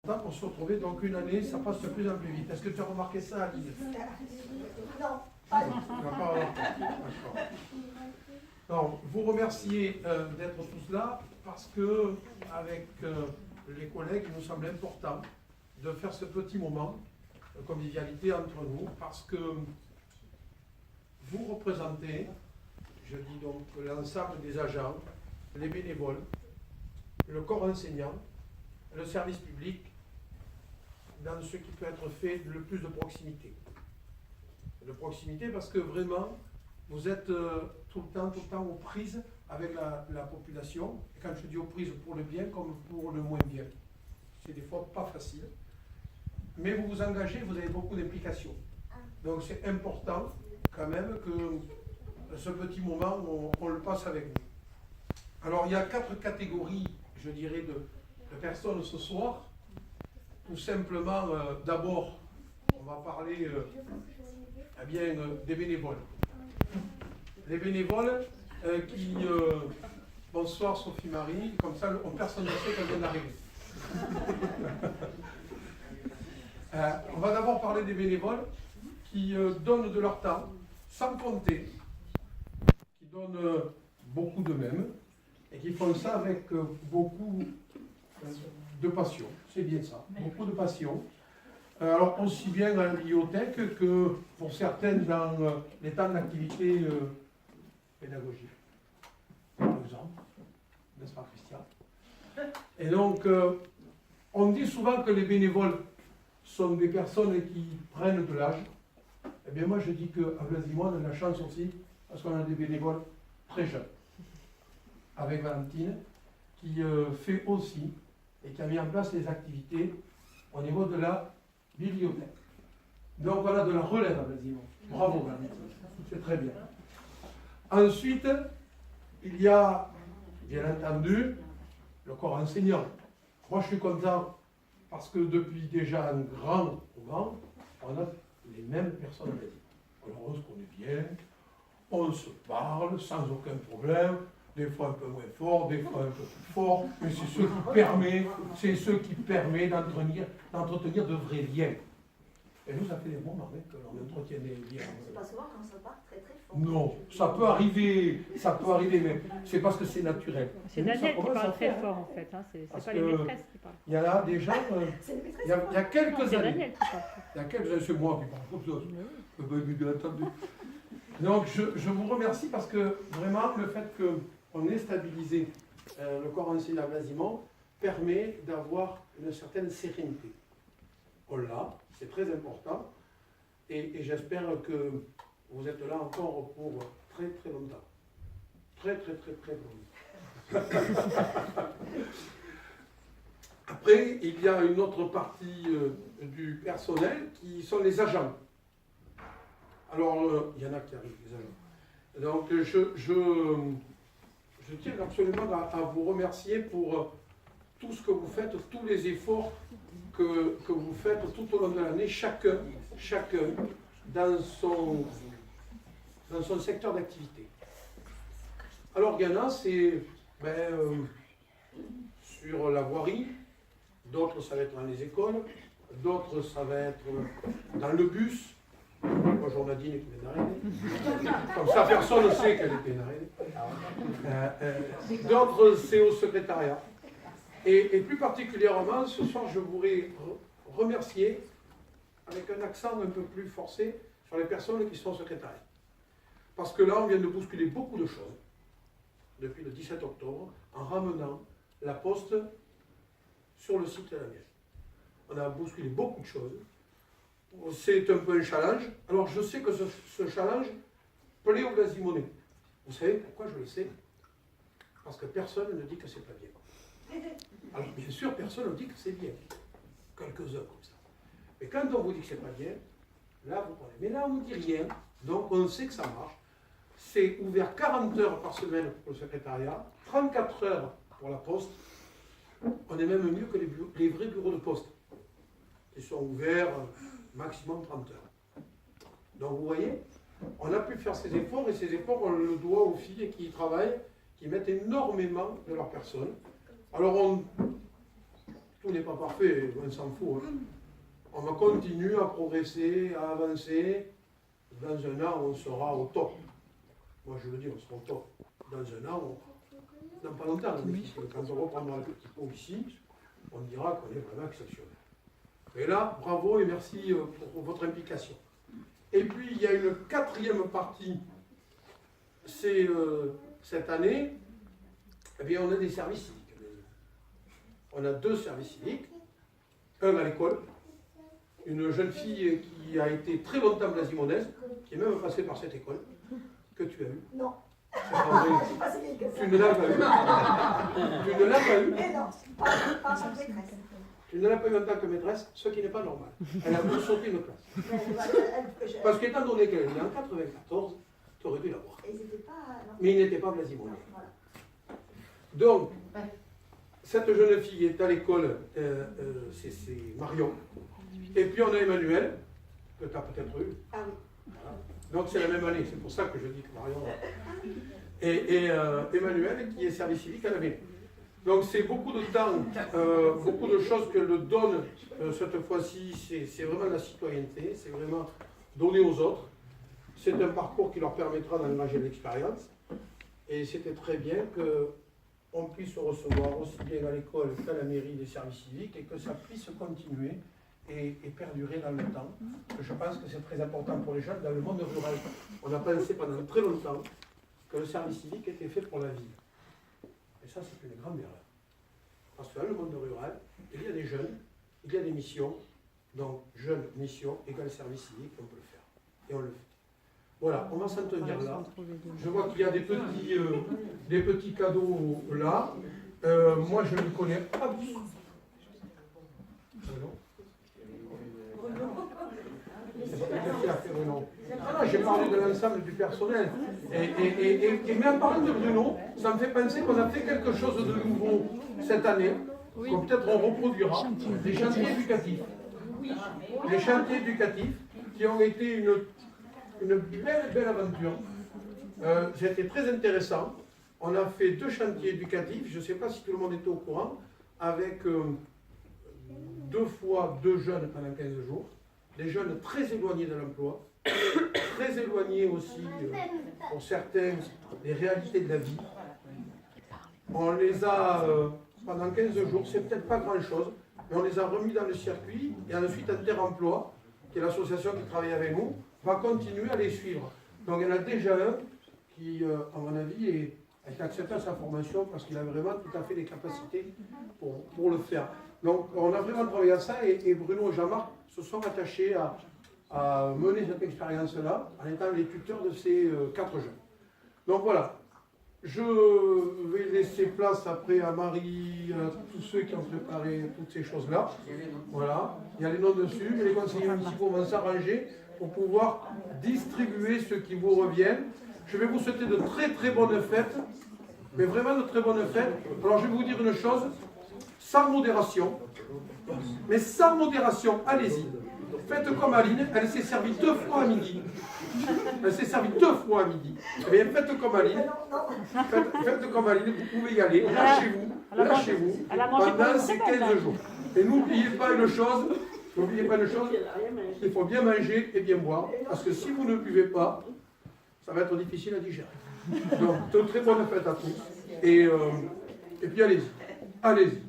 important pour se retrouver. Donc une année, ça passe de plus en plus vite. Est-ce que tu as remarqué ça, Alice? Non. D'accord. Donc, vous remerciez d'être tous là parce que, avec les collègues, il nous semble important de faire ce petit moment de convivialité entre nous parce que vous représentez, je dis donc l'ensemble des agents, les bénévoles, le corps enseignant, le service public, dans ce qui peut être fait le plus de proximité. De proximité parce que vraiment, vous êtes tout le temps aux prises avec la population. Et quand je dis aux prises pour le bien comme pour le moins bien. C'est des fois pas facile. Mais vous vous engagez, vous avez beaucoup d'implications. Donc c'est important quand même que ce petit moment, on le passe avec vous. Alors il y a 4 catégories, je dirais, de personnes ce soir. Tout simplement, d'abord, on va parler des bénévoles. Les bénévoles qui... bonsoir Sophie-Marie, comme ça personne ne sait qu'elle vient d'arriver. On va d'abord parler des bénévoles qui donnent de leur temps, sans compter, qui donnent beaucoup d'eux-mêmes et qui font ça avec beaucoup de passion. C'est bien ça, beaucoup de passion. Alors aussi bien dans la bibliothèque que pour certaines dans les temps d'activité pédagogique. Par exemple, n'est-ce pas Christian? Et donc, on dit souvent que les bénévoles sont des personnes qui prennent de l'âge. Eh bien moi je dis qu'à Blasimont, on a la chance aussi, parce qu'on a des bénévoles très jeunes. Avec Valentine, qui fait aussi, et qui a mis en place les activités au niveau de la bibliothèque. Donc voilà de la relève à Blasimont. Bravo Valentine, c'est très bien. Ensuite, il y a, bien entendu, le corps enseignant. Moi, je suis content parce que depuis déjà un grand moment, on a les mêmes personnes. Alors, on se connaît bien, on se parle sans aucun problème, des fois un peu moins fort, des fois un peu plus fort, mais c'est ce qui permet d'entretenir de vrais liens. Et nous, ça fait des moments que l'on entretient des liens. C'est pas souvent quand ça part très très fort. Non, ça peut arriver, mais c'est parce que c'est naturel. C'est Daniel qui parle très fort en fait, hein. C'est pas les maîtresses qui parlent. Il y a des gens, il y a quelques années, Daniel qui parle. il y a quelques années, c'est moi qui parle comme ça. Donc je vous remercie parce que vraiment le fait qu'on ait stabilisé le corps enseignant à Blasimont permet d'avoir une certaine sérénité. On l'a, c'est très important, et j'espère que vous êtes là encore pour très très longtemps. Très longtemps. Après, il y a une autre partie du personnel qui sont les agents. Alors, il y en a qui arrivent, les agents. Donc, je tiens absolument à vous remercier pour tout ce que vous faites, tous les efforts que vous faites tout au long de l'année, chacun dans son secteur d'activité. Alors, il y en a, c'est sur la voirie, d'autres ça va être dans les écoles, d'autres ça va être dans le bus. Moi, Nadine qui vient d'arriver. Comme ça, personne ne sait qu'elle était d'arriver. D'autres, c'est au secrétariat. Et plus particulièrement, ce soir, je voudrais remercier, avec un accent un peu plus forcé, sur les personnes qui sont au secrétariat. Parce que là, on vient de bousculer beaucoup de choses, depuis le 17 octobre, en ramenant la poste sur le site de la mairie. On a bousculé beaucoup de choses. C'est un peu un challenge. Alors, je sais que ce challenge plaît aux Blasimonnais. Vous savez pourquoi je le sais? Parce que personne ne dit que c'est pas bien. Alors, bien sûr, personne ne dit que c'est bien. Quelques-uns comme ça. Mais quand on vous dit que c'est pas bien, là, vous prenez. Mais là, on ne dit rien. Donc, on sait que ça marche. C'est ouvert 40 heures par semaine pour le secrétariat, 34 heures pour la poste. On est même mieux que les vrais bureaux de poste. Ils sont ouverts maximum 30 heures. Donc, vous voyez, on a pu faire ces efforts, et ces efforts, on le doit aux filles qui y travaillent, qui mettent énormément de leur personne. Alors, tout tout n'est pas parfait, on s'en fout. Hein. On va continuer à progresser, à avancer. Dans un an, on sera au top. Moi, je veux dire, on sera au top. Dans un an, dans pas longtemps, quand on reprendra le petit pot ici, on dira qu'on est vraiment exceptionnel. Et là, bravo et merci pour votre implication. Et puis, il y a une quatrième partie, c'est cette année, eh bien, on a des services civiques. On a 2 services civiques, un à l'école, une jeune fille qui a été très longtemps blasimonaise, qui est même passée par cette école, que tu as eue. Non. Tu ne l'as pas eu. Tu ne l'as pas eu. Mais non, pas en tant que maîtresse. Tu ne l'as pas eu en tant que maîtresse, ce qui n'est pas normal. Elle a dû sauter une classe. Parce qu'étant donné qu'elle est née en 94, tu aurais dû l'avoir. Mais il n'était pas blasimoné. Donc, cette jeune fille est à l'école, c'est Marion. Et puis on a Emmanuel, que tu as peut-être eu. Ah oui. Voilà. Donc c'est la même année, c'est pour ça que je dis que Marion. Et Emmanuel qui est service civique à la ville. Donc c'est beaucoup de temps, beaucoup de choses qu'elle donne cette fois-ci, c'est vraiment la citoyenneté, c'est vraiment donner aux autres. C'est un parcours qui leur permettra d'engager de l'expérience. Et c'était très bien qu'on puisse recevoir aussi bien à l'école qu'à la mairie des services civiques et que ça puisse continuer et perdurer dans le temps. Je pense que c'est très important pour les jeunes dans le monde rural. On a pensé pendant très longtemps que le service civique était fait pour la ville. Et ça, c'est une grande erreur. Parce que dans le monde rural, il y a des jeunes, il y a des missions. Donc, jeunes, mission, égale service civique, on peut le faire. Et on le fait. Voilà, on va s'en tenir là. Je vois qu'il y a des petits cadeaux là. Moi, je ne connais pas du tout. J'ai parlé de l'ensemble du personnel. Et même en parlant de Bruno, ça me fait penser qu'on a fait quelque chose de nouveau cette année, qu'on peut-être on reproduira, des chantiers éducatifs. Les chantiers éducatifs qui ont été une belle aventure. C'était très intéressant. On a fait 2 chantiers éducatifs, je ne sais pas si tout le monde était au courant, avec 2 fois 2 jeunes pendant 15 jours. Des jeunes très éloignés de l'emploi, très éloignés aussi, pour certains, des réalités de la vie. On les a, pendant 15 jours, c'est peut-être pas grand-chose, mais on les a remis dans le circuit, et ensuite Interemploi, qui est l'association qui travaille avec nous, va continuer à les suivre. Donc il y en a déjà un qui, à mon avis, a accepté sa formation parce qu'il a vraiment tout à fait les capacités pour le faire. Donc on a vraiment travaillé à ça, et Bruno et Jean-Marc se sont attachés à mener cette expérience-là en étant les tuteurs de ces 4 jeunes. Donc voilà, je vais laisser place après à Marie, à tous ceux qui ont préparé toutes ces choses-là. Voilà, il y a les noms dessus, mais les conseillers municipaux vont s'arranger pour pouvoir distribuer ce qui vous revient. Je vais vous souhaiter de très très bonnes fêtes, mais vraiment de très bonnes fêtes. Alors je vais vous dire une chose, sans modération, mais sans modération, allez-y. Faites comme Aline, elle s'est servie 2 fois à midi. Elle s'est servie 2 fois à midi. Eh bien, faites comme Aline. Faites comme Aline, vous pouvez y aller. Lâchez-vous pendant ces 15 jours. Et n'oubliez pas une chose, il faut bien manger et bien boire. Parce que si vous ne buvez pas, ça va être difficile à digérer. Donc, de très bonnes fêtes à tous. Et puis allez-y. Allez-y.